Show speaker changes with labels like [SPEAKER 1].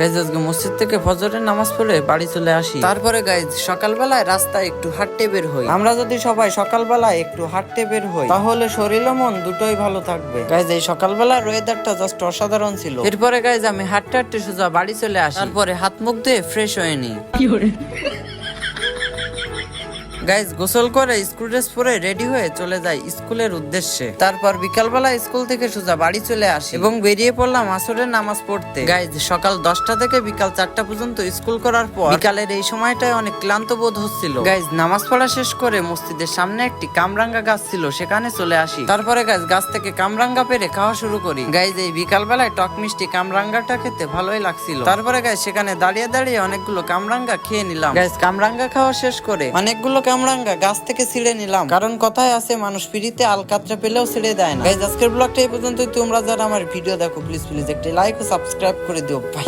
[SPEAKER 1] Guys আজকে মসজিদ থেকে ফজরের নামাজ পড়ে বাড়ি চলে আসি। তারপরে গাইজ সকালবেলায় রাস্তায় একটু হাঁটতে বের হই। আমরা যদি সবাই সকালবেলায় একটু হাঁটতে বের হই তাহলে শরীর ও মন দুটোই ভালো থাকবে। গাইজ এই সকালবেলার ওয়েদারটা জাস্ট অসাধারণ ছিল। এরপরে গাইজ আমি হাঁটতে হাঁটতে সোজা বাড়ি চলে আসি। তারপরে হাত মুখ ধুয়ে ফ্রেশ হয়ে নি। গাইজ গোসল করে স্কুল ড্রেস পরে রেডি হয়ে চলে যাই স্কুলের উদ্দেশ্যে। তারপর বিকালবেলা স্কুল থেকে সোজা বাড়ি চলে আসি এবং বেরিয়ে পড়লাম আসরের নামাজ পড়তে। গাইজ সকাল 10টা থেকে বিকাল 4টা পর্যন্ত স্কুল করার পর বিকালের এই সময়টায় অনেক ক্লান্ত বোধ হচ্ছিল। গাইজ নামাজ পড়া শেষ করে মসজিদের সামনে একটি কামরাঙ্গা গাছ ছিল, সেখানে চলে আসি। তারপরে গাইজ গাছ থেকে কামরাঙ্গা পেরে খাওয়া শুরু করি। গাইজ এই বিকালবেলায় টক মিষ্টি কামরাঙ্গাটা খেতে ভালোই লাগছিল। তারপরে গাইজ সেখানে দাঁড়িয়ে দাঁড়িয়ে অনেকগুলো কামরাঙ্গা খেয়ে নিলাম। গাইজ কামরাঙ্গা খাওয়া শেষ করে অনেকগুলো কামরাঙ্গা গাছ থেকে ছিঁড়ে নিলাম, কারণ কথায় আছে মানুষ ফ্রিতে আলকাতরা পেলেও ছিঁড়ে দেয় না। গাইজ আজকের ব্লগটা এই পর্যন্তই। তোমরা যারা আমার ভিডিও দেখো প্লিজ একটি লাইক ও সাবস্ক্রাইব করে দিও ভাই।